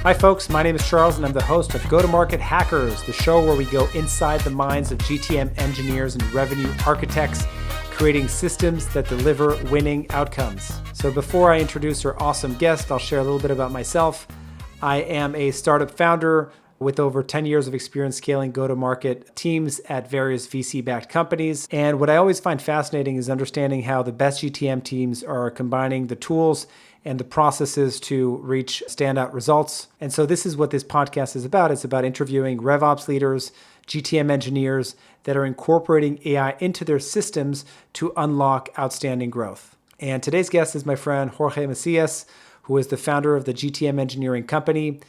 Hi folks, my name is Charles and I'm the host of Go-to-Market Hackers, the show where we go inside the minds of GTM engineers and revenue architects, creating systems that deliver winning outcomes. So before I introduce our awesome guest, I'll share a little bit about myself. I am a startup founder with over 10 years of experience scaling go-to-market teams at various VC-backed companies. And what I always find fascinating is understanding how the best GTM teams are combining the tools and the processes to reach standout results. And so this is what this podcast is about. It's about interviewing RevOps leaders, GTM engineers that are incorporating AI into their systems to unlock outstanding growth. And today's guest is my friend Jorge Macias, who is the founder of the GTM Engineering Company.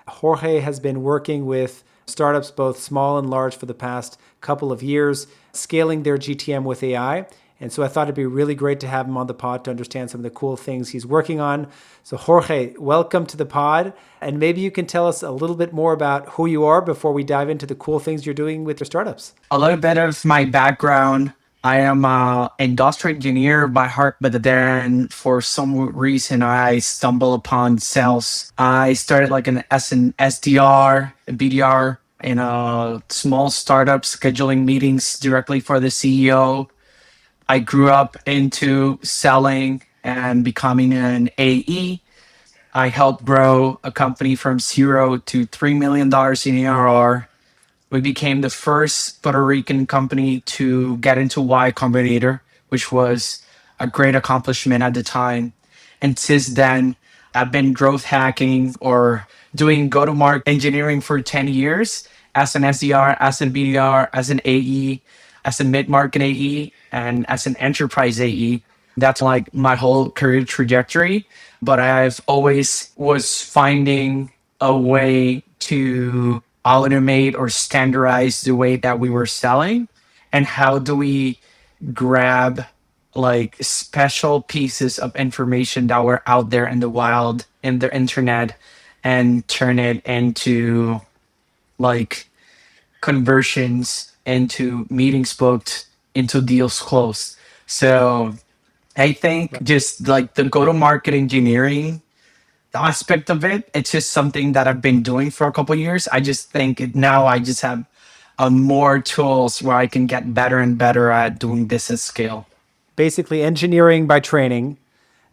Jorge has been working with startups, both small and large, for the past couple of years, scaling their GTM with AI. And so I thought it'd be really great to have him on the pod to understand some of the cool things he's working on. So Jorge, welcome to the pod. And maybe you can tell us a little bit more about who you are before we dive into the cool things you're doing with your startups. A little bit of my background. I am an industrial engineer by heart, but then for some reason I stumbled upon sales. I started as an SDR, a BDR in a small startup, scheduling meetings directly for the CEO. I grew up into selling and becoming an AE. I helped grow a company from zero to $3 million in ARR. We became the first Puerto Rican company to get into Y Combinator, which was a great accomplishment at the time. And since then, I've been growth hacking or doing go-to-market engineering for 10 years as an SDR, as an BDR, as an AE, as a mid-market AE, and as an enterprise AE. That's like my whole career trajectory. But I've always was finding a way to automate or standardize the way that we were selling, and how do we grab like special pieces of information that were out there in the wild in the internet and turn it into like conversions, into meetings booked, into deals closed. So I think just like the go-to-market engineering aspect of it, it's just something that I've been doing for a couple of years. I just think now I just have more tools where I can get better and better at doing this at scale. Basically engineering by training.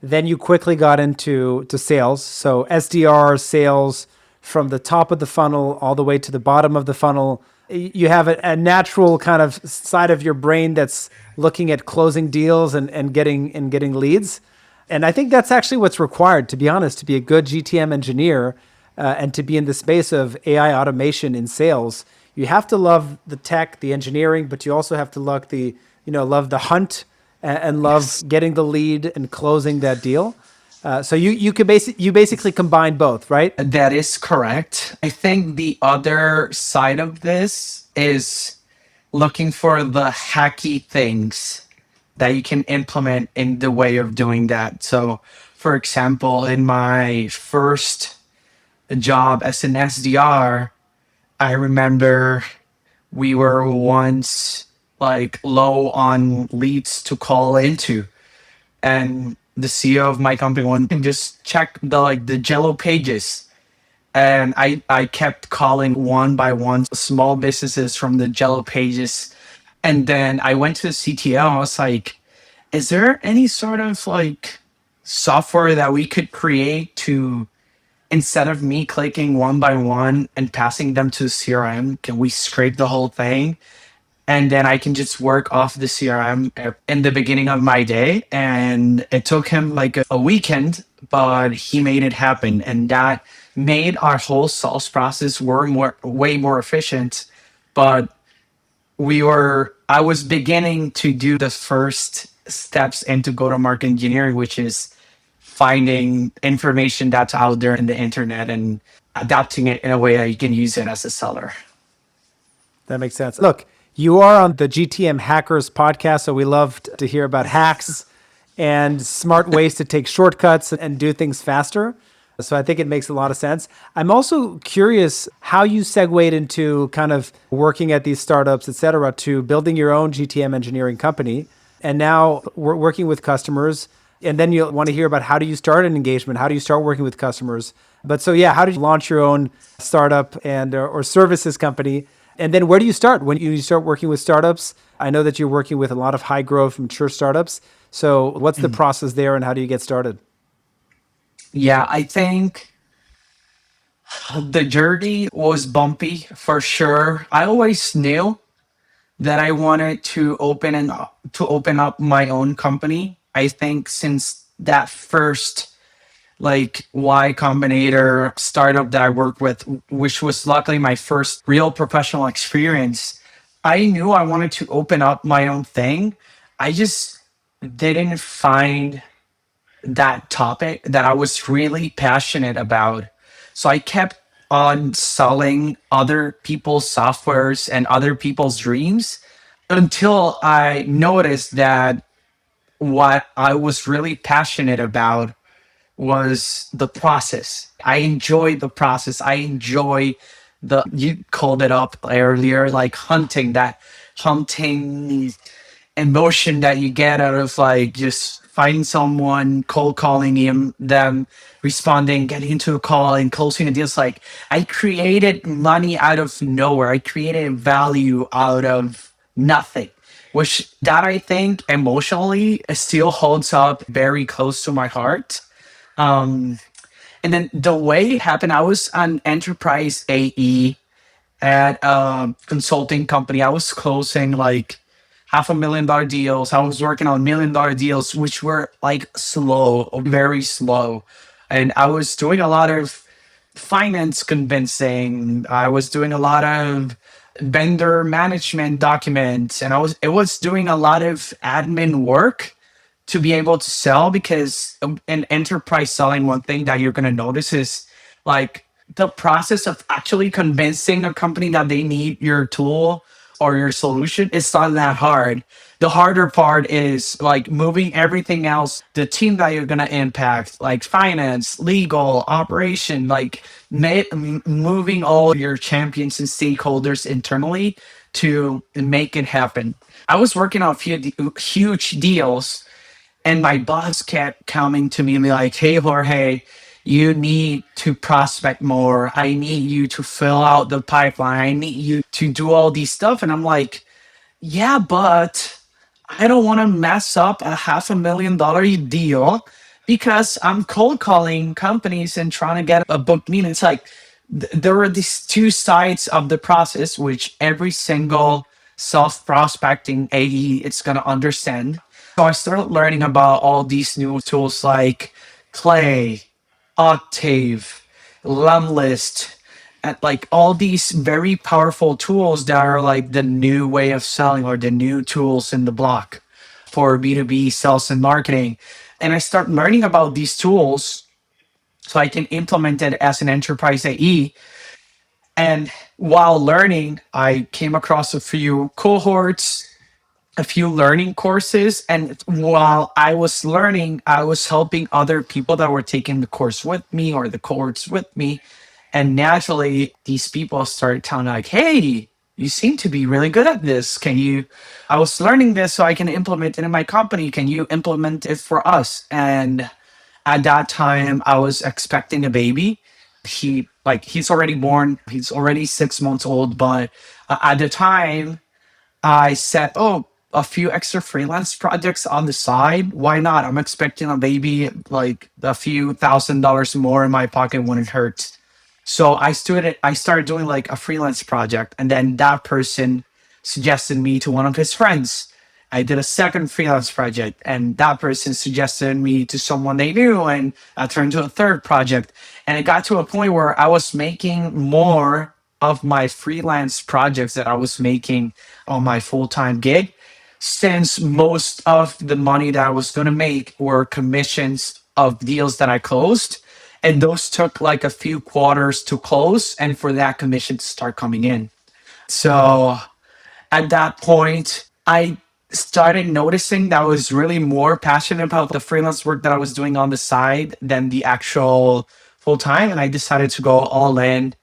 Then you quickly got into sales. So SDR sales from the top of the funnel all the way to the bottom of the funnel. You have a natural kind of side of your brain that's looking at closing deals and getting leads. And I think that's actually what's required, to be honest, to be a good GTM engineer and to be in the space of AI automation in sales. You have to love the tech, the engineering, but you also have to love the hunt and love getting the lead and closing that deal. So you basically combine both, right? That is correct. I think the other side of this is looking for the hacky things that you can implement in the way of doing that. So, for example, in my first job as an SDR, I remember we were once like low on leads to call into, and the CEO of my company wanted to just check the Jello pages. And I kept calling one by one small businesses from the Jello pages. And then I went to the CTO. I was like, is there any sort of like software that we could create to, instead of me clicking one by one and passing them to the CRM, can we scrape the whole thing? And then I can just work off the CRM in the beginning of my day. And it took him like a weekend, but he made it happen. And that made our whole sales process way more efficient. But I was beginning to do the first steps into go-to-market engineering, which is finding information that's out there in the internet and adapting it in a way that you can use it as a seller. That makes sense. Look, you are on the GTM Hackers podcast, so we love to hear about hacks and smart ways to take shortcuts and do things faster. So I think it makes a lot of sense. I'm also curious how you segued into kind of working at these startups, et cetera, to building your own GTM engineering company. And now we're working with customers. And then you'll want to hear about how do you start an engagement? How do you start working with customers? But so yeah, how did you launch your own startup and or services company? And then where do you start when you start working with startups? I know that you're working with a lot of high growth mature startups. So what's the Mm. process there and how do you get started? Yeah, I think the journey was bumpy for sure. I always knew that I wanted to open up my own company. I think since that first like Y Combinator startup that I worked with, which was luckily my first real professional experience, I knew I wanted to open up my own thing. I just didn't find that topic that I was really passionate about. So I kept on selling other people's softwares and other people's dreams until I noticed that what I was really passionate about was the process. I enjoy the process. I enjoy you called it up earlier, like hunting emotion that you get out of like just finding someone, cold calling them, responding, getting into a call and closing a deal. It's like I created money out of nowhere. I created value out of nothing, which that I think emotionally still holds up very close to my heart. Um, and then the way it happened, I was an enterprise AE at a consulting company. I was closing like $500,000 deals. I was working on $1 million deals, which were like slow, very slow. And I was doing a lot of finance convincing. I was doing a lot of vendor management documents, and it was doing a lot of admin work to be able to sell because in enterprise selling, one thing that you're going to notice is like the process of actually convincing a company that they need your tool or your solution is not that hard. The harder part is like moving everything else, the team that you're going to impact, like finance, legal, operation, like moving all your champions and stakeholders internally to make it happen. I was working on a few huge deals, and my boss kept coming to me and be like, "Hey, Jorge, you need to prospect more. I need you to fill out the pipeline. I need you to do all these stuff." And I'm like, yeah, but I don't want to mess up a $500,000 deal because I'm cold calling companies and trying to get a book meeting. It's like there are these two sides of the process, which every single self prospecting AE is going to understand. So I started learning about all these new tools like Clay, Octave, Lemlist, and like all these very powerful tools that are like the new way of selling or the new tools in the block for B2B sales and marketing. And I start learning about these tools so I can implement it as an enterprise AE. And while learning, I came across a few cohorts, a few learning courses. And while I was learning, I was helping other people that were taking the course with me or the cohorts with me. And naturally, these people started telling me, like, hey, you seem to be really good at this. I was learning this so I can implement it in my company. Can you implement it for us? And at that time, I was expecting a baby. He's already born. He's already 6 months old. But at the time, I said, oh, a few extra freelance projects on the side. Why not? I'm expecting a baby, like a few $1,000s more in my pocket wouldn't hurt. So I started doing like a freelance project, and then that person suggested me to one of his friends. I did a second freelance project, and that person suggested me to someone they knew, and I turned to a third project. And it got to a point where I was making more of my freelance projects that I was making on my full-time gig, since most of the money that I was going to make were commissions of deals that I closed. And those took like a few quarters to close and for that commission to start coming in. So at that point, I started noticing that I was really more passionate about the freelance work that I was doing on the side than the actual full time. And I decided to go all in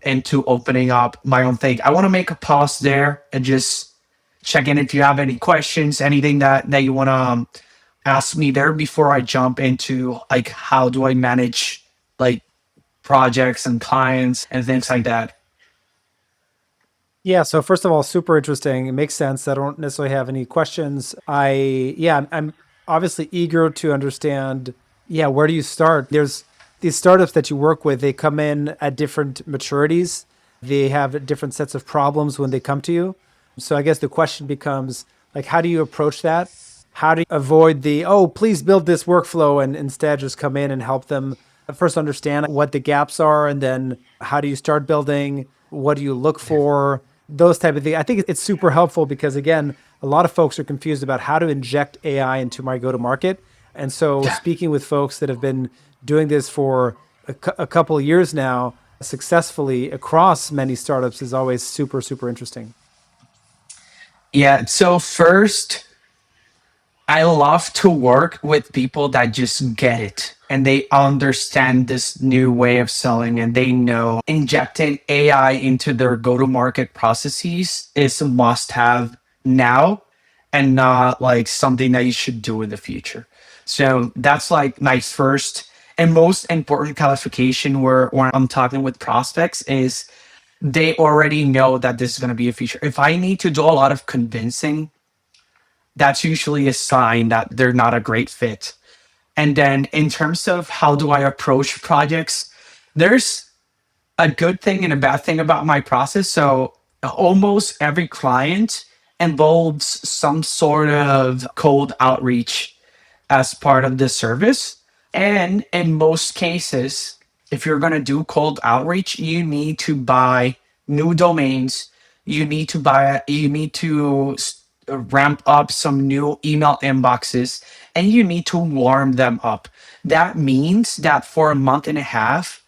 into opening up my own thing. I want to make a pause there and just check in if you have any questions, anything that you want to ask me there before I jump into like how do I manage like projects and clients and things like that. Yeah, so first of all, super interesting. It makes sense. I don't necessarily have any questions. I'm obviously eager to understand, yeah, where do you start? There's these startups that you work with, they come in at different maturities. They have different sets of problems when they come to you. So I guess the question becomes like, how do you approach that? How do you avoid the, oh, please build this workflow and instead just come in and help them first understand what the gaps are and then how do you start building? What do you look for? Those type of things. I think it's super helpful because again, a lot of folks are confused about how to inject AI into my go-to-market. And so Yeah. speaking with folks that have been doing this for a couple of years now successfully across many startups is always super, super interesting. Yeah. So first, I love to work with people that just get it and they understand this new way of selling and they know injecting AI into their go to market processes is a must have now and not like something that you should do in the future. So that's like my first and most important qualification where when I'm talking with prospects is they already know that this is going to be a feature. If I need to do a lot of convincing, that's usually a sign that they're not a great fit. And then in terms of how do I approach projects, there's a good thing and a bad thing about my process. So almost every client involves some sort of cold outreach as part of the service. And in most cases, if you're going to do cold outreach, you need to buy new domains. You need to ramp up some new email inboxes and you need to warm them up. That means that for a month and a half,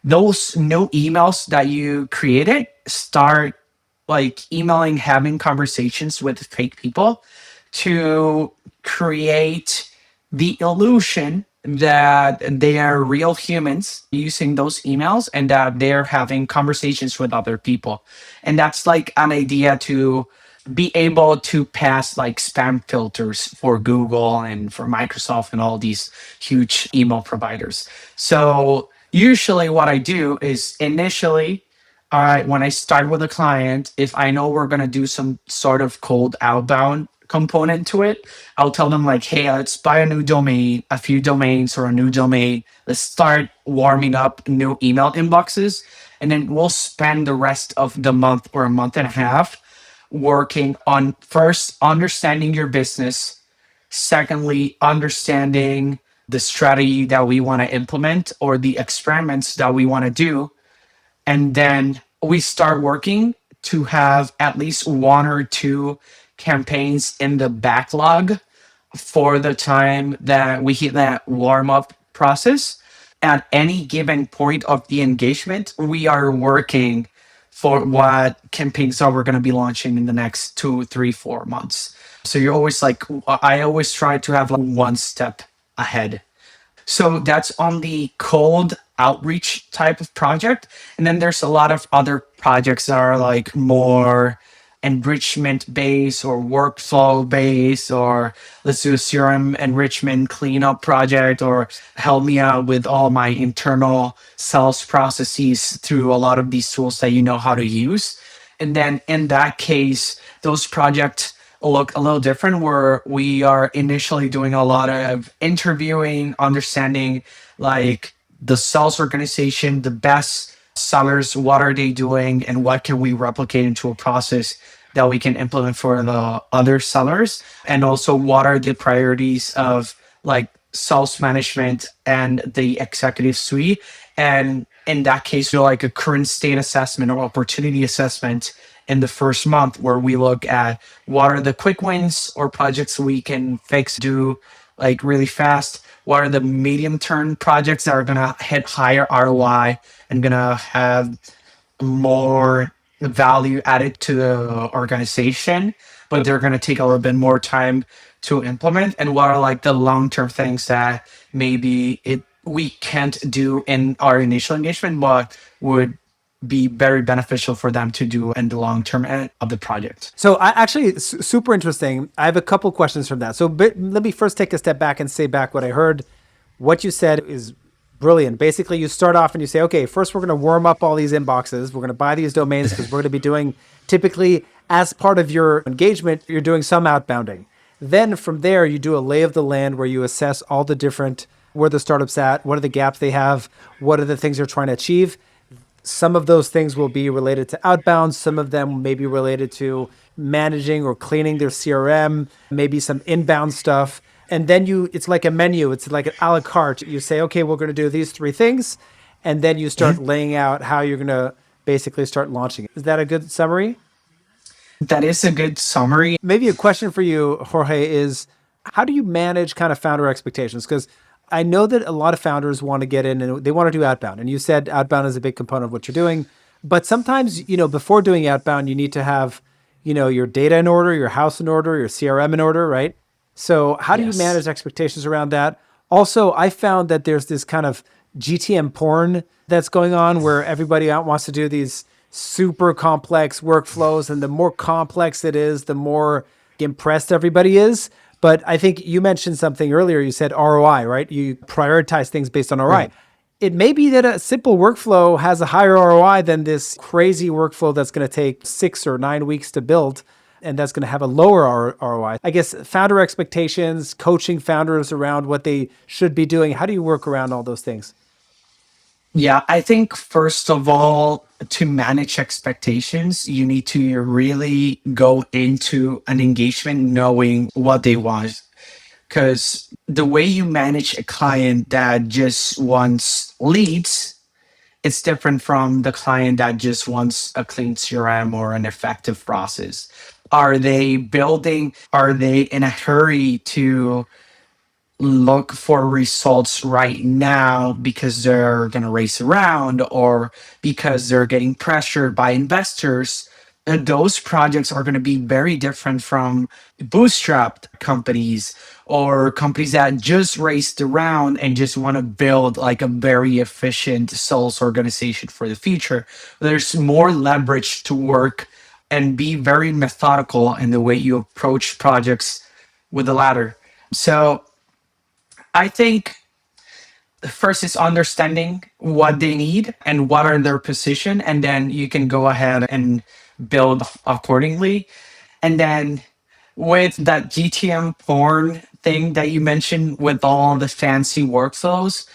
those new emails that you created start like emailing, having conversations with fake people to create the illusion that they are real humans using those emails and that they're having conversations with other people. And that's like an idea to be able to pass like spam filters for Google and for Microsoft and all these huge email providers. So usually what I do is initially when I start with a client, if I know we're gonna do some sort of cold outbound component to it, I'll tell them like, hey, let's buy a new domain, a few domains or a new domain. Let's start warming up new email inboxes. And then we'll spend the rest of the month or a month and a half working on first understanding your business, secondly, understanding the strategy that we want to implement or the experiments that we want to do, and then we start working to have at least one or two campaigns in the backlog for the time that we hit that warm up process. At any given point of the engagement, we are working for what campaigns are we're going to be launching in the next 2, 3, 4 months. So you're always like, I always try to have like one step ahead. So that's on the cold outreach type of project. And then there's a lot of other projects that are like more enrichment based or workflow based, or let's do a CRM enrichment cleanup project, or help me out with all my internal sales processes through a lot of these tools that you know how to use. And then in that case, those projects look a little different where we are initially doing a lot of interviewing, understanding like the sales organization, the best sellers, what are they doing and what can we replicate into a process that we can implement for the other sellers, and also what are the priorities of like sales management and the executive suite. And in that case, do like a current state assessment or opportunity assessment in the first month, where we look at what are the quick wins or projects we can fix, do like really fast. What are the medium term projects that are gonna hit higher ROI and gonna have more value added to the organization, but they're going to take a little bit more time to implement? And what are like the long term things that maybe it we can't do in our initial engagement, but would be very beneficial for them to do in the long term of the project? So I actually, it's super interesting. I have a couple questions from that. So let me first take a step back and say back what I heard. What you said is Brilliant. Basically, you start off and you say, okay, first we're going to warm up all these inboxes. We're going to buy these domains because we're going to be doing typically as part of your engagement, you're doing some outbounding. Then from there, you do a lay of the land where you assess all the different where the startup's at, what are the gaps they have, what are the things they're trying to achieve. Some of those things will be related to outbound. Some of them may be related to managing or cleaning their CRM, maybe some inbound stuff. And then it's like a menu. It's like an a la carte. You say, okay, we're going to do these three things. And then you start laying out how you're going to basically start launching it. Is that a good summary? That is a good summary. Maybe a question for you, Jorge, is how do you manage kind of founder expectations? Because I know that a lot of founders want to get in and they want to do outbound. And you said outbound is a big component of what you're doing. But sometimes, before doing outbound, you need to have, your data in order, your house in order, your CRM in order, right? So how do you Yes. manage expectations around that? Also, I found that there's this kind of GTM porn that's going on where everybody out wants to do these super complex workflows. And the more complex it is, the more impressed everybody is. But I think you mentioned something earlier. You said ROI, right? You prioritize things based on ROI. Right. It may be that a simple workflow has a higher ROI than this crazy workflow that's going to take 6 or 9 weeks to build and that's going to have a lower ROI. I guess founder expectations, coaching founders around what they should be doing. How do you work around all those things? Yeah, I think first of all, to manage expectations, you need to really go into an engagement knowing what they want. Because the way you manage a client that just wants leads, it's different from the client that just wants a clean CRM or an effective process. Are they in a hurry to look for results right now because they're going to race around or because they're getting pressured by investors? Those projects are going to be very different from bootstrapped companies or companies that just raced around and just want to build like a very efficient sales organization for the future. There's more leverage to work and be very methodical in the way you approach projects with the latter. So I think first is understanding what they need and what are their position, and then you can go ahead and build accordingly. And then with that GTM porn thing that you mentioned with all the fancy workflows,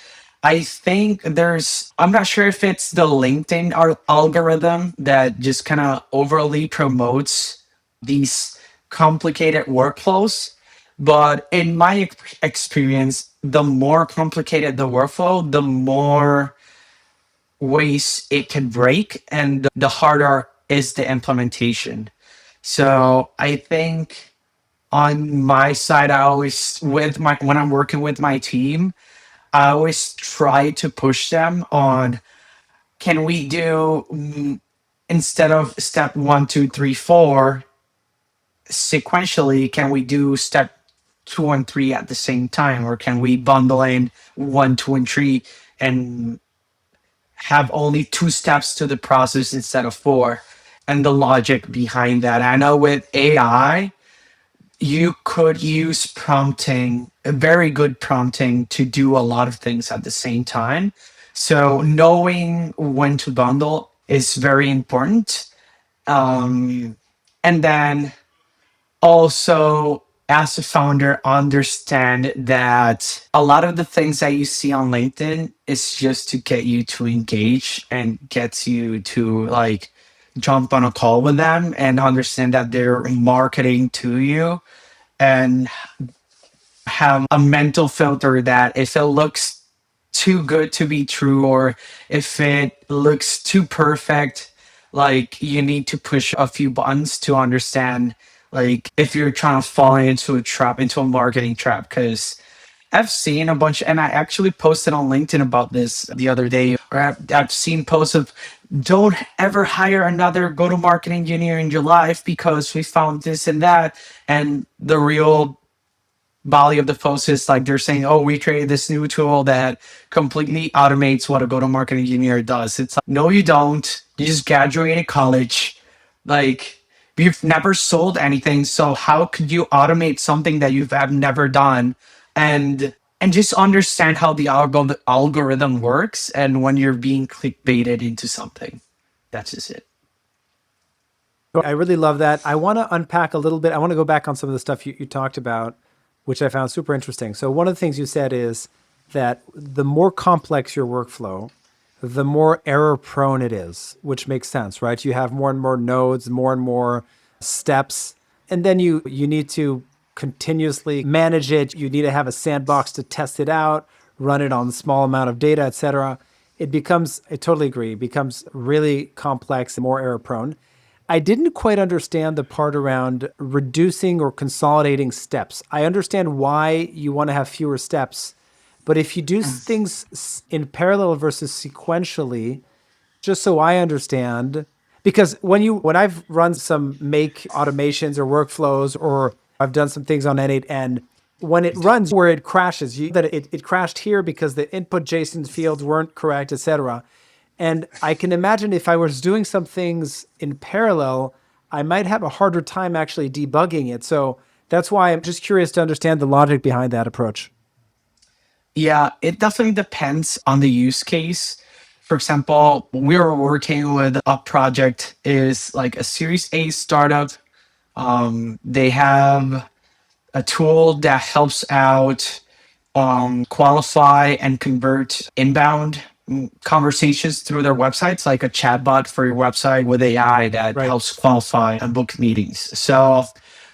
I think I'm not sure if it's the LinkedIn algorithm that just kind of overly promotes these complicated workflows. But in my experience, the more complicated the workflow, the more ways it can break and the harder is the implementation. So I think on my side, I always when I'm working with my team, I always try to push them on, can we do instead of step one, two, three, four sequentially, can we do step two and three at the same time? Or can we bundle in one, two, and three and have only two steps to the process instead of four? And the logic behind that. I know with AI, you could use prompting, a very good prompting, to do a lot of things at the same time. So knowing when to bundle is very important. And then also, as a founder, understand that a lot of the things that you see on LinkedIn is just to get you to engage and gets you to like jump on a call with them and understand that they're marketing to you, and have a mental filter that if it looks too good to be true or if it looks too perfect, like you need to push a few buttons to understand like if you're trying to fall into a trap, into a marketing trap. Because I've seen a bunch, and I actually posted on LinkedIn about this the other day. Or I've seen posts of, don't ever hire another go-to-market engineer in your life because we found this and that. And the real body of the post is like they're saying, oh, we created this new tool that completely automates what a go-to-market engineer does. It's like, no, you don't. You just graduated college. Like, you've never sold anything. So how could you automate something that you've have never done? And and just understand how the algorithm works and when you're being clickbaited into something. That's just it. I really love that. I want to unpack a little bit. I want to go back on some of the stuff you talked about, which I found super interesting. So, one of the things you said is that the more complex your workflow, the more error prone it is, which makes sense, right? You have more and more nodes, more and more steps, and then you need to continuously manage it. You need to have a sandbox to test it out, run it on a small amount of data, et cetera. It becomes, I totally agree, it becomes really complex and more error prone. I didn't quite understand the part around reducing or consolidating steps. I understand why you want to have fewer steps, but if you do things in parallel versus sequentially, just so I understand, because when I've run some make automations or workflows, or I've done some things on N8N, when it runs where it crashes, it crashed here because the input JSON fields weren't correct, etc. And I can imagine if I was doing some things in parallel, I might have a harder time actually debugging it. So that's why I'm just curious to understand the logic behind that approach. Yeah, it definitely depends on the use case. For example, we were working with a project is like a Series A startup. They have a tool that helps out qualify and convert inbound conversations through their websites, like a chatbot for your website with AI that Right. helps qualify and book meetings. So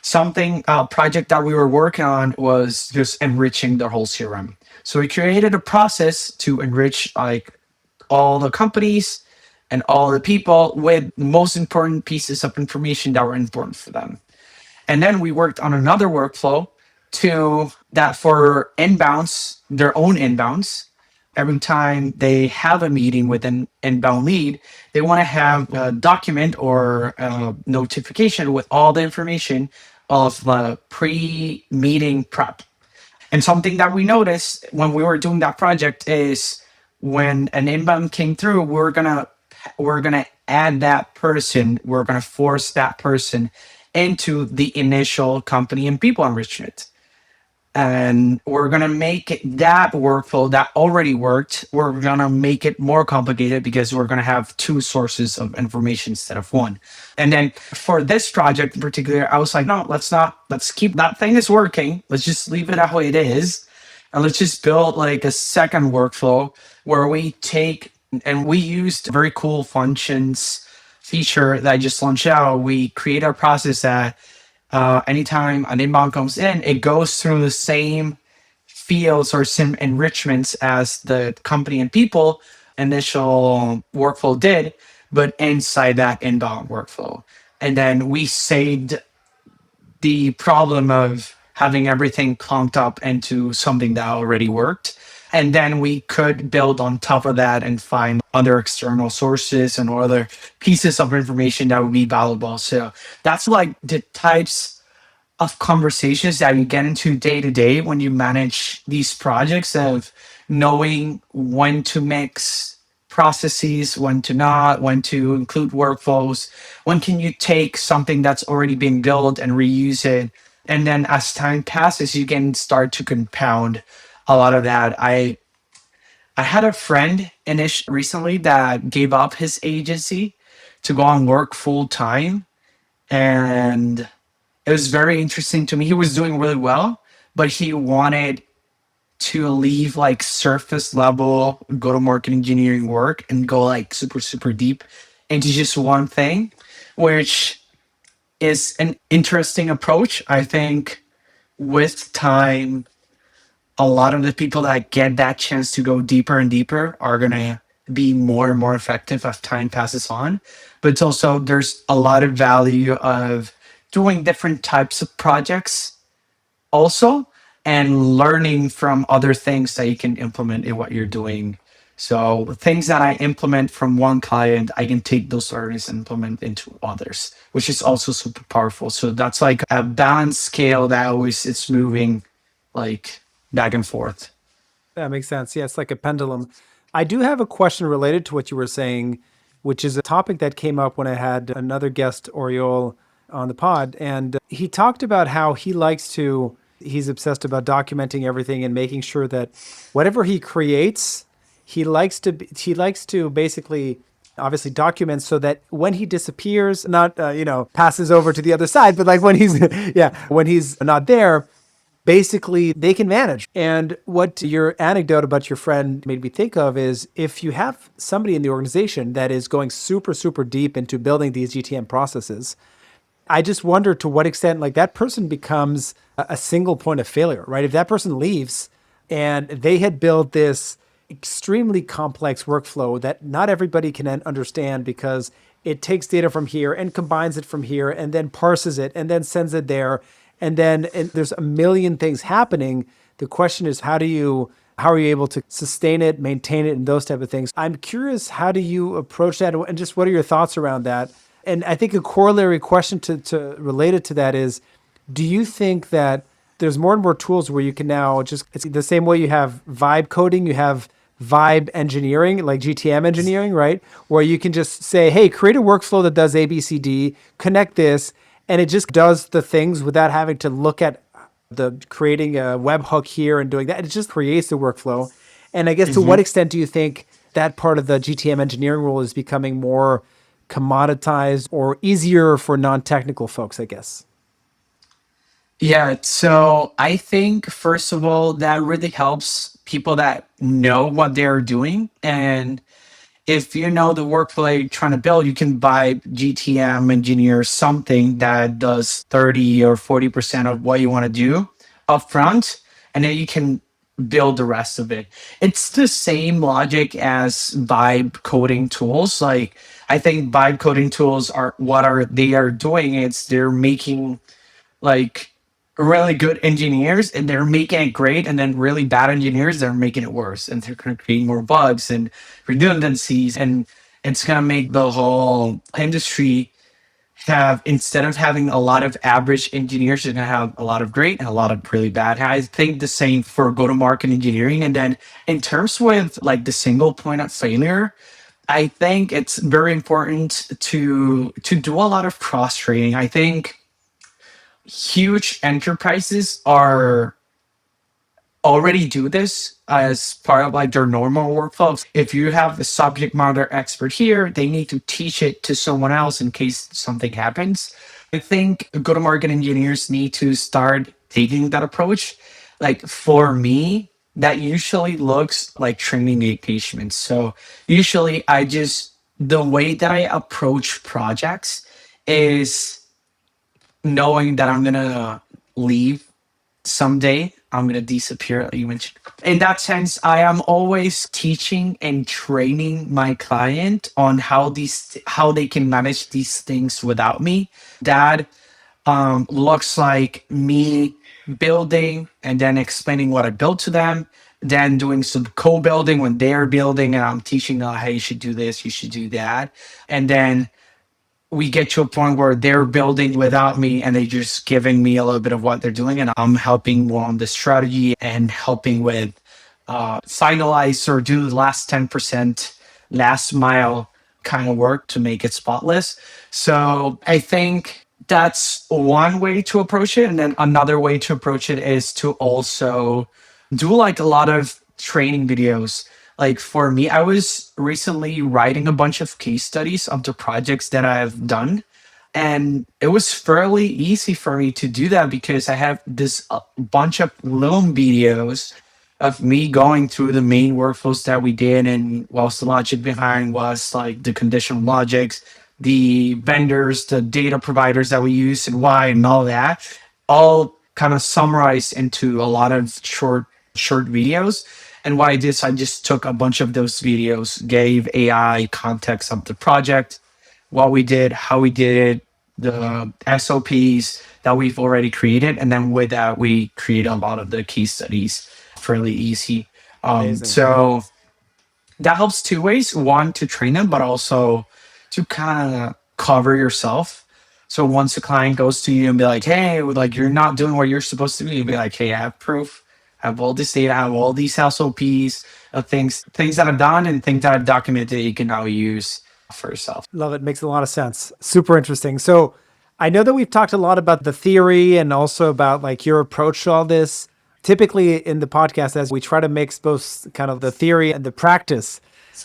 something project that we were working on was just enriching the whole CRM. So we created a process to enrich like all the companies and all the people with most important pieces of information that were important for them. And then we worked on another workflow to that for inbounds, their own inbounds. Every time they have a meeting with an inbound lead, they want to have a document or a notification with all the information of the pre-meeting prep. And something that we noticed when we were doing that project is when an inbound came through, we're gonna add that person, we're gonna force that person into the initial company and people enrichment. And we're gonna make that workflow that already worked, we're gonna make it more complicated because we're gonna have two sources of information instead of one. And then for this project in particular, I was like, no, let's not, let's keep that thing is working, let's just leave it how it is, and let's just build like a second workflow where we take and we used very cool functions feature that I just launched out. We create a process that anytime an inbound comes in, it goes through the same fields or same enrichments as the company and people initial workflow did, but inside that inbound workflow. And then we saved the problem of having everything clumped up into something that already worked. And then we could build on top of that and find other external sources and other pieces of information that would be valuable. So that's like the types of conversations that you get into day to day when you manage these projects of knowing when to mix processes, when to not, when to include workflows, when can you take something that's already been built and reuse it. And then as time passes, you can start to compound a lot of that. I had a friend recently that gave up his agency to go and work full time. And it was very interesting to me. He was doing really well, but he wanted to leave like surface level go to market engineering work and go like super, super deep into just one thing, which is an interesting approach. I think with time, a lot of the people that get that chance to go deeper and deeper are going to be more and more effective as time passes on. But it's also, there's a lot of value of doing different types of projects also and learning from other things that you can implement in what you're doing. So things that I implement from one client, I can take those learnings and implement into others, which is also super powerful. So that's like a balanced scale that always it's moving like back and forth. That makes sense. Yeah, it's like a pendulum. I do have a question related to what you were saying, which is a topic that came up when I had another guest, Oriol, on the pod. And he talked about how he likes to He's obsessed about documenting everything and making sure that whatever he creates, he likes to basically obviously document so that when he disappears, not passes over to the other side, but like when he's yeah, when he's not there, basically they can manage. And what your anecdote about your friend made me think of is if you have somebody in the organization that is going super, super deep into building these GTM processes, I just wonder to what extent like that person becomes a single point of failure, right? If that person leaves and they had built this extremely complex workflow that not everybody can understand because it takes data from here and combines it from here and then parses it and then sends it there and there's a million things happening. The question is how are you able to sustain it, maintain it, and those type of things? I'm curious, how do you approach that, and just what are your thoughts around that? And I think a corollary question to related to that is, do you think that there's more and more tools where you can now just, it's the same way you have vibe coding, you have vibe engineering, like GTM engineering, right? Where you can just say, hey, create a workflow that does A, B, C, D, connect this, and it just does the things without having to look at the creating a webhook here and doing that. It just creates the workflow. And I guess to what extent do you think that part of the GTM engineering role is becoming more commoditized or easier for non-technical folks, I guess? Yeah, so I think first of all, that really helps people that know what they're doing. And if you know the workflow you're trying to build, you can buy GTM engineer something that does 30 or 40% of what you want to do upfront, and then you can build the rest of it. It's the same logic as vibe coding tools. Like I think vibe coding tools are what are they are doing is they're making like really good engineers and they're making it great, and then really bad engineers they're making it worse, and they're going to create more bugs and redundancies, and it's going to make the whole industry have, instead of having a lot of average engineers, you're going to have a lot of great and a lot of really bad. I think the same for go to market engineering. And then in terms with like the single point of failure, I think it's very important to do a lot of cross training. I think huge enterprises are already do this as part of like their normal workflows. If you have the subject matter expert here, they need to teach it to someone else in case something happens. I think go to market engineers need to start taking that approach. Like for me, that usually looks like training engagements. So usually I just, the way that I approach projects is knowing that I'm gonna leave someday, I'm gonna disappear, like you mentioned. In that sense, I am always teaching and training my client on how they can manage these things without me. That looks like me building and then explaining what I built to them, then doing some co-building when they're building, and I'm teaching them, hey, you should do this, you should do that, and then we get to a point where they're building without me and they just giving me a little bit of what they're doing, and I'm helping more on the strategy and helping with finalize or do the last 10% last mile kind of work to make it spotless. So I think that's one way to approach it. And then another way to approach it is to also do like a lot of training videos. Like for me, I was recently writing a bunch of case studies of the projects that I've done. And it was fairly easy for me to do that because I have this bunch of Loom videos of me going through the main workflows that we did, and whilst the logic behind was like the conditional logics, the vendors, the data providers that we use and why and all that, all kind of summarized into a lot of short videos. And what I did is I just took a bunch of those videos, gave AI context of the project, what we did, how we did it, the SOPs that we've already created, and then with that we create a lot of the case studies fairly easy. Amazing. So that helps two ways: one, to train them, but also to kind of cover yourself. So once a client goes to you and be like, hey, like you're not doing what you're supposed to do, you'll be like, hey, I have proof, I have all this data, I have all these SOPs of things that I've done and things that I've documented that you can now use for yourself. Love it. Makes a lot of sense. Super interesting. So I know that we've talked a lot about the theory and also about like your approach to all this. Typically in the podcast, as we try to mix both kind of the theory and the practice.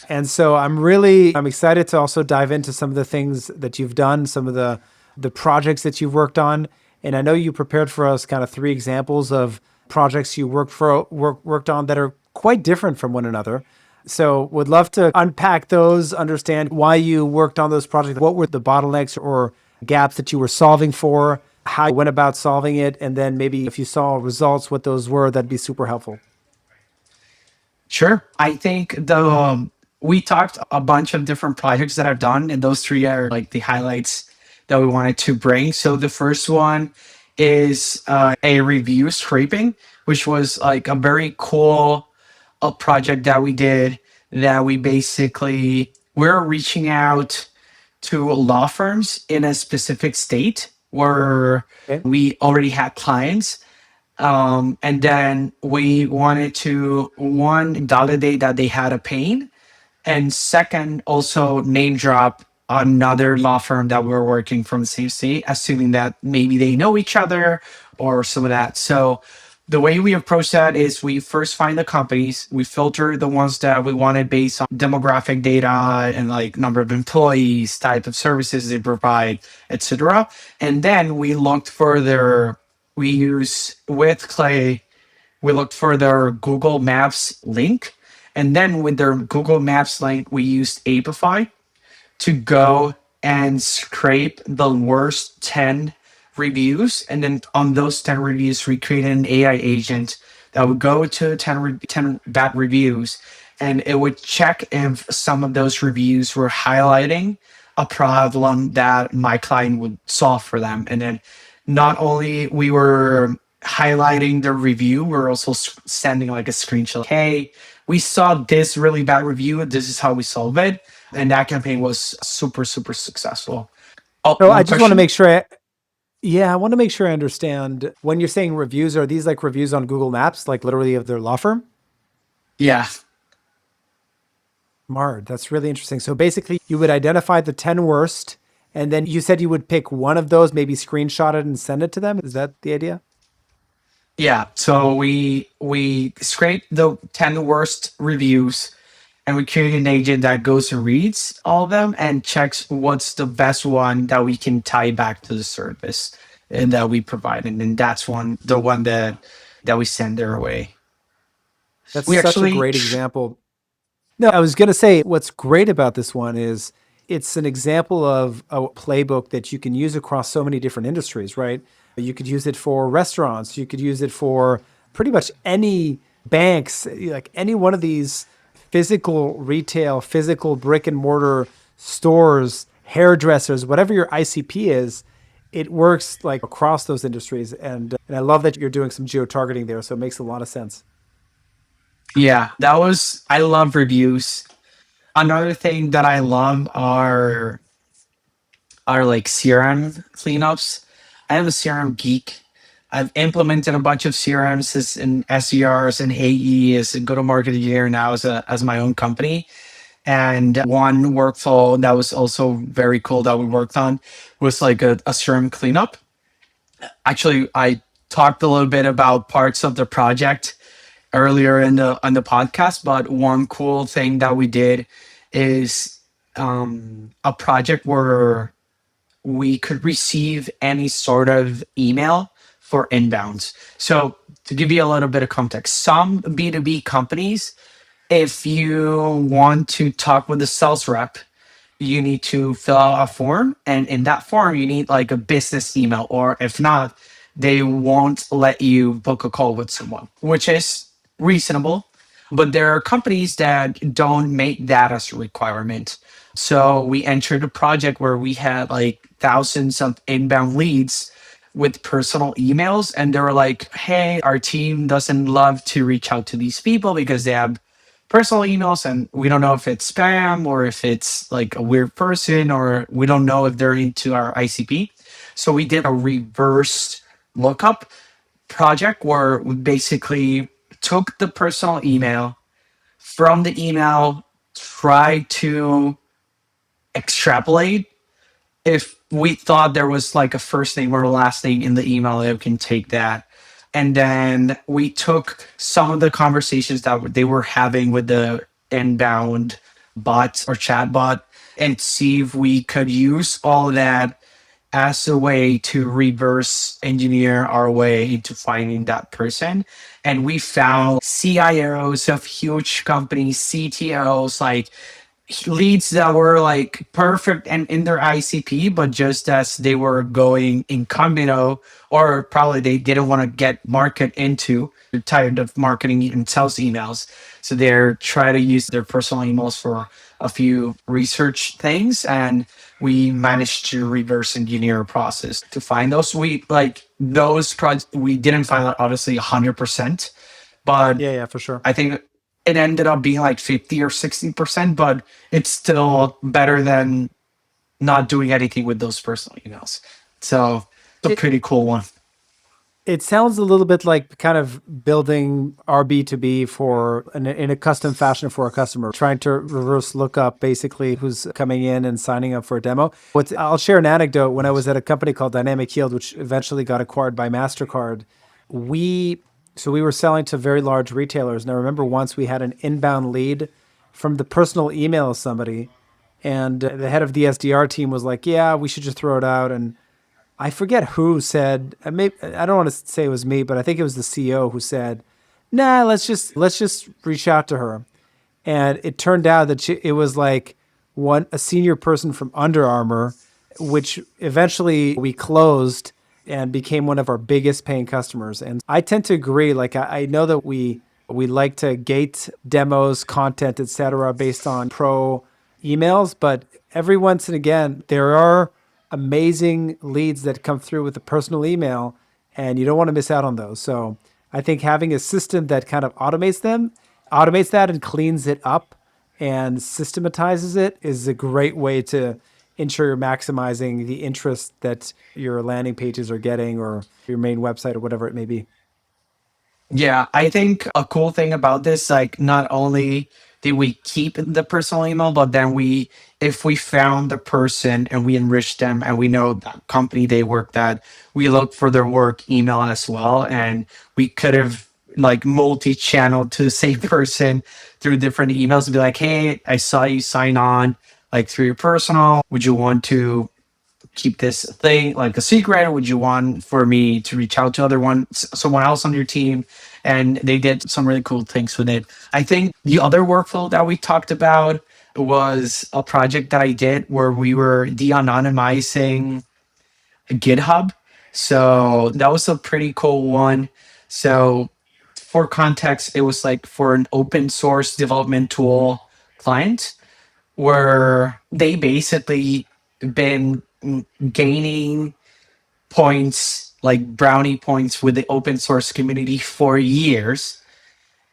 And so I'm excited to also dive into some of the things that you've done, some of the projects that you've worked on. And I know you prepared for us kind of three examples of projects you worked on that are quite different from one another. So would love to unpack those, understand why you worked on those projects, what were the bottlenecks or gaps that you were solving for, how you went about solving it, and then maybe if you saw results, what those were, that'd be super helpful. Sure. I think we talked a bunch of different projects that I've done, and those three are like the highlights that we wanted to bring. So the first one is a review scraping, which was like a very cool project that we did. That we basically we're reaching out to law firms in a specific state where Okay. we already had clients, and then we wanted to one validate that they had a pain, and second also name drop another law firm that we're working from the same state, assuming that maybe they know each other or some of that. So the way we approach that is we first find the companies, we filter the ones that we wanted based on demographic data and like number of employees, type of services they provide, etc. And then we looked further. We use with Clay, we looked for their Google Maps link. And then with their Google Maps link, we used Apify to go and scrape the worst 10 reviews. And then on those 10 reviews, we created an AI agent that would go to 10 bad reviews, and it would check if some of those reviews were highlighting a problem that my client would solve for them. And then not only we were highlighting the review, we're also sending like a screenshot. Hey, we saw this really bad review, and this is how we solve it. And that campaign was super, super successful. Oh, So I one just want to question? make sure yeah, I want to make sure I understand when you're saying reviews, are these like reviews on Google Maps, like literally of their law firm? Yeah. Mard, that's really interesting. So basically, you would identify the 10 worst, and then you said you would pick one of those, maybe screenshot it and send it to them. Is that the idea? Yeah. So we scrape the 10 worst reviews, and we create an agent that goes and reads all of them and checks what's the best one that we can tie back to the service and that we provide. And then that's the one that we send their way. That's We such a actually great example. No, I was going to say what's great about this one is it's an example of a playbook that you can use across so many different industries, right? You could use it for restaurants, you could use it for pretty much any banks, like any one of these physical retail, physical brick and mortar stores, hairdressers, whatever your ICP is, it works like across those industries. And I love that you're doing some geo targeting there, so it makes a lot of sense. yeah, that was I love reviews. Another thing that I love are like CRM cleanups. I am a CRM geek. I've implemented a bunch of CRMs and SERs and AE as a go-to-market engineer now as my own company. And one workflow that was also very cool that we worked on was like a CRM cleanup. Actually, I talked a little bit about parts of the project earlier in the podcast, but one cool thing that we did is a project where we could receive any sort of email for inbounds. So to give you a little bit of context, some B2B companies, if you want to talk with a sales rep, you need to fill out a form, and in that form you need like a business email, or if not, they won't let you book a call with someone, which is reasonable. But there are companies that don't make that as a requirement. So we entered a project where we had like thousands of inbound leads with personal emails, and they were like, hey, our team doesn't love to reach out to these people because they have personal emails, and we don't know if it's spam or if it's like a weird person, or we don't know if they're into our ICP. So we did a reverse lookup project where we basically took the personal email, from the email, tried to extrapolate if we thought there was like a first name or a last name in the email that we can take that. And then we took some of the conversations that they were having with the inbound bot or chat bot and see if we could use all of that as a way to reverse engineer our way into finding that person. And we found CIOs of huge companies, CTOs, like leads that were like perfect and in their ICP, but just as they were going incognito, or probably they didn't want to get market into, they're tired of marketing and sales emails. So they're trying to use their personal emails for a few research things. And we managed to reverse engineer a process to find those. We like those projects, we didn't find that obviously 100%, but Yeah, yeah, for sure. I think it ended up being like 50 or 60%, but it's still better than not doing anything with those personal emails. So it's a It pretty cool one. it sounds a little bit like kind of building our B2B for in a custom fashion for a customer, trying to reverse look up basically who's coming in and signing up for a demo. I'll share an anecdote. When I was at a company called Dynamic Yield, which eventually got acquired by MasterCard, we we were selling to very large retailers. And I remember once we had an inbound lead from the personal email of somebody, and the head of the SDR team was like, "Yeah, we should just throw it out." And I forget who said. Maybe I don't want to say it was me, but I think it was the CEO who said, "Nah, let's just reach out to her." And it turned out that it was like a senior person from Under Armour, which eventually we closed and became one of our biggest paying customers. And I tend to agree. Like I know that we like to gate demos, content, etc., based on pro emails, but every once and again there are amazing leads that come through with a personal email, and you don't want to miss out on those. So I think having a system that kind of automates that and cleans it up and systematizes it is a great way to ensure you're maximizing the interest that your landing pages are getting or your main website or whatever it may be. Yeah, I think a cool thing about this, like not only did we keep the personal email, but then if we found the person and we enriched them and we know that company they worked at, we look for their work email as well. And we could have like multi-channeled to the same person through different emails and be like, hey, I saw you sign on like through your personal. Would you want to keep this thing like a secret? Would you want for me to reach out to someone else on your team? And they did some really cool things with it. I think the other workflow that we talked about was a project that I did where we were de-anonymizing GitHub. So that was a pretty cool one. So for context, it was like for an open source development tool client where they basically been gaining points like brownie points with the open source community for years,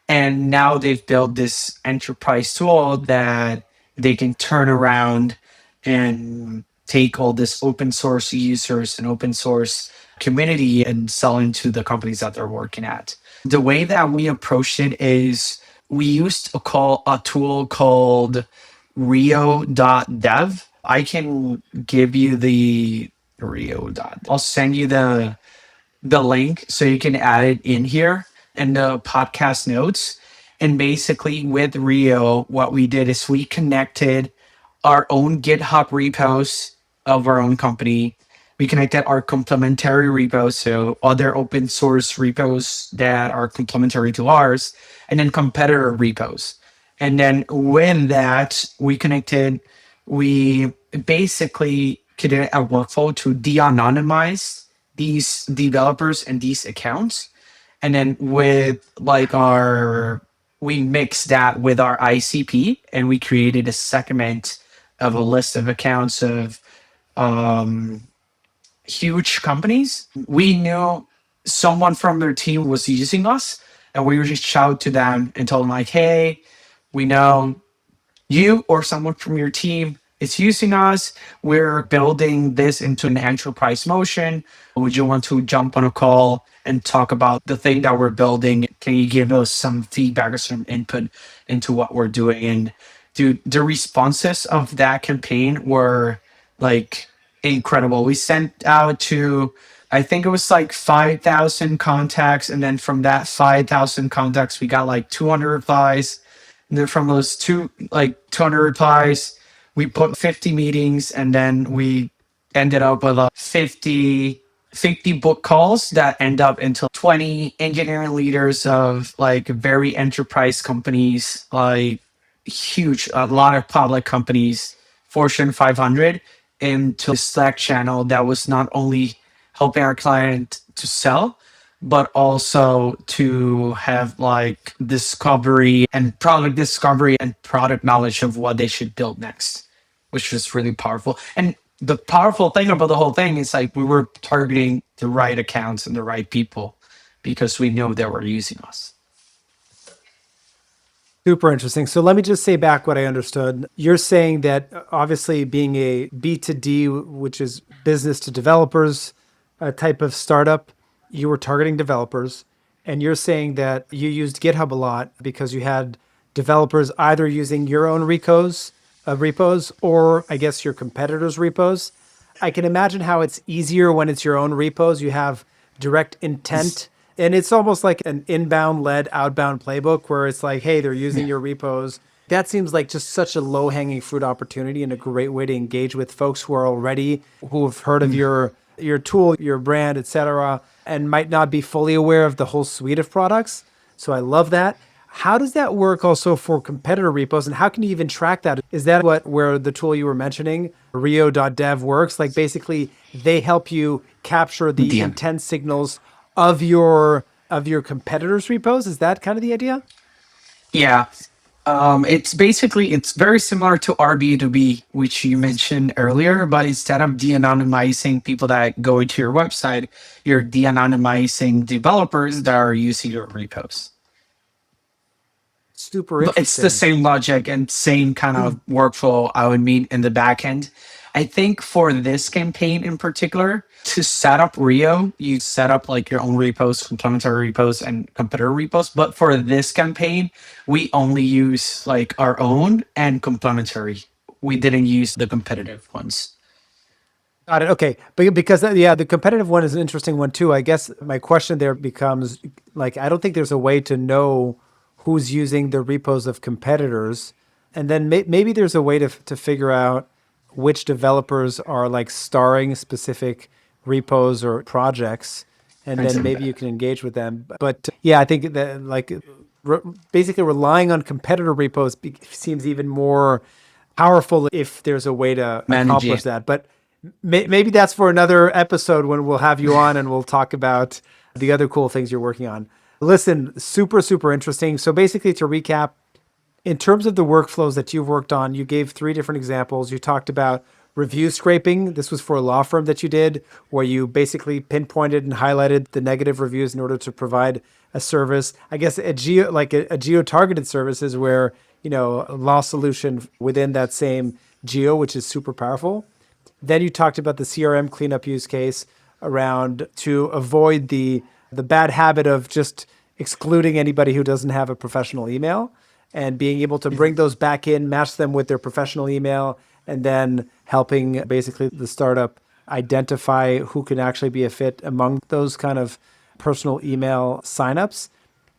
and now they've built this enterprise tool that they can turn around and take all this open source users and open source community and sell into the companies that they're working at. The way that we approached it is we used a tool called rio.dev. I can give you the I'll send you the link so you can add it in here in the podcast notes. And basically, with Rio, what we did is we connected our own GitHub repos of our own company. We connected our complementary repos, so other open source repos that are complementary to ours, and then competitor repos. And then with that, we basically created a workflow to de anonymize these developers and these accounts. And then we mixed that with our ICP and we created a segment of a list of accounts of um, huge companies. We knew someone from their team was using us, and we reached out to them and told them like, hey, we know you or someone from your team is using us. We're building this into an enterprise motion. Would you want to jump on a call and talk about the thing that we're building? Can you give us some feedback or some input into what we're doing? And dude, the responses of that campaign were like incredible. We sent out to, I think it was like 5,000 contacts. And then from that 5,000 contacts, we got like 200 replies. And then from those 200 replies, we put 50 meetings, and then we ended up with 50 book calls that end up into 20 engineering leaders of like very enterprise companies, like huge, a lot of public companies, Fortune 500, into a Slack channel that was not only helping our client to sell, but also to have like discovery and product knowledge of what they should build next, which was really powerful. And the powerful thing about the whole thing is like we were targeting the right accounts and the right people because we know they were using us. Super interesting. So let me just say back what I understood. You're saying that obviously being a B2D, which is business to developers type of startup, you were targeting developers. And you're saying that you used GitHub a lot because you had developers either using your own repos, or I guess your competitors' repos. I can imagine how it's easier when it's your own repos. You have direct intent. And it's almost like an inbound led outbound playbook where it's like, hey, they're using your repos. That seems like just such a low hanging fruit opportunity and a great way to engage with folks who are already, who have heard of your tool, your brand, et cetera, and might not be fully aware of the whole suite of products. So I love that. How does that work also for competitor repos, and how can you even track that? Is that where the tool you were mentioning, Rio.dev, works? Like basically they help you capture the DM. intent signals of your competitors' repos? Is that kind of the idea? Yeah. It's very similar to RB2B, which you mentioned earlier, but instead of de-anonymizing people that go into your website, you're de-anonymizing developers that are using your repos. Super But it's the interesting. same logic and same kind of workflow I would meet in the back end. I think for this campaign in particular, to set up Rio, you set up like your own repos, complementary repos, and competitor repos. But for this campaign, we only use like our own and complementary. We didn't use the competitive ones. Got it. Okay. But because yeah, the competitive one is an interesting one too. I guess my question there becomes like, I don't think there's a way to know who's using the repos of competitors. And then maybe there's a way to figure out which developers are like starring specific repos or projects. And then maybe you can engage with them. But yeah, I think that like re- basically relying on competitor repos seems even more powerful if there's a way to Manage accomplish it. that. But maybe that's for another episode when we'll have you on and we'll talk about the other cool things you're working on. Listen, super, super interesting. So basically, to recap, in terms of the workflows that you've worked on, you gave three different examples. You talked about review scraping. This was for a law firm that you did, where you basically pinpointed and highlighted the negative reviews in order to provide a service. I guess a geo-targeted service is where, a law solution within that same geo, which is super powerful. Then you talked about the CRM cleanup use case around to avoid the bad habit of just excluding anybody who doesn't have a professional email, and being able to bring those back in, match them with their professional email, and then helping basically the startup identify who can actually be a fit among those kind of personal email signups.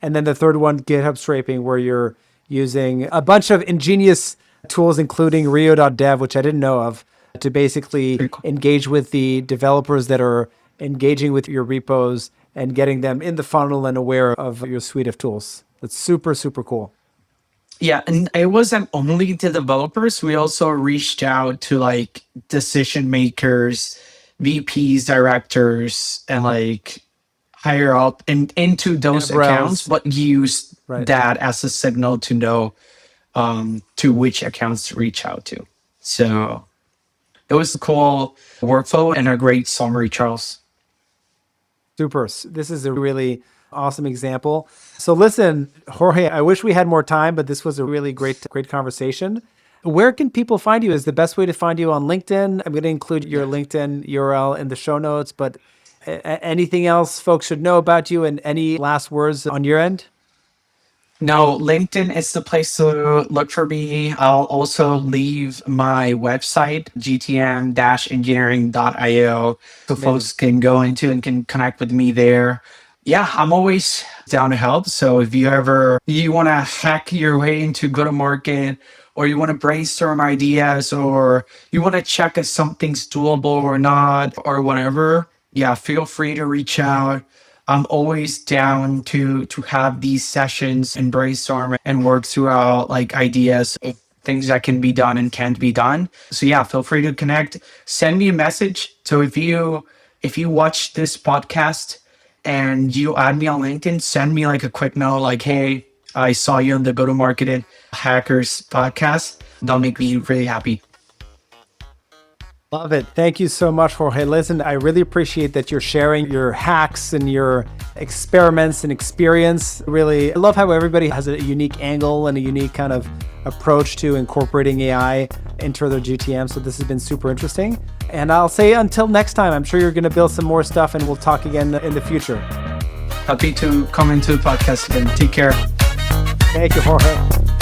And then the third one, GitHub scraping, where you're using a bunch of ingenious tools, including Rio.dev, which I didn't know of, to basically Pretty cool. engage with the developers that are engaging with your repos and getting them in the funnel and aware of your suite of tools. That's super, super cool. Yeah, and it wasn't only to developers. We also reached out to like decision makers, VPs, directors, and like higher up and into those accounts, DevRels, but used right? that as a signal to know to which accounts to reach out to. So it was a cool workflow and a great summary, Charles. Super. This is a really awesome example. So listen, Jorge, I wish we had more time, but this was a really great conversation. Where can people find you? Is the best way to find you on LinkedIn? I'm going to include your LinkedIn URL in the show notes, but anything else folks should know about you, and any last words on your end? No, LinkedIn is the place to look for me. I'll also leave my website, gtm-engineering.io, so Amazing. folks can go into and can connect with me there. Yeah, I'm always down to help. So if you want to hack your way into go to market, or you want to brainstorm ideas, or you want to check if something's doable or not, or whatever, yeah, feel free to reach out. I'm always down to have these sessions and brainstorm and work throughout like ideas of things that can be done and can't be done. So yeah, feel free to connect. Send me a message. So if you watch this podcast and you add me on LinkedIn, send me like a quick note like, hey, I saw you on the Go to Market Hackers podcast. That'll make me really happy. Love it. Thank you so much, Jorge. Listen, I really appreciate that you're sharing your hacks and your experiments and experience. Really, I love how everybody has a unique angle and a unique kind of approach to incorporating AI into their GTM. So this has been super interesting. And I'll say until next time, I'm sure you're going to build some more stuff and we'll talk again in the future. Happy to come into the podcast again. Take care. Thank you, Jorge.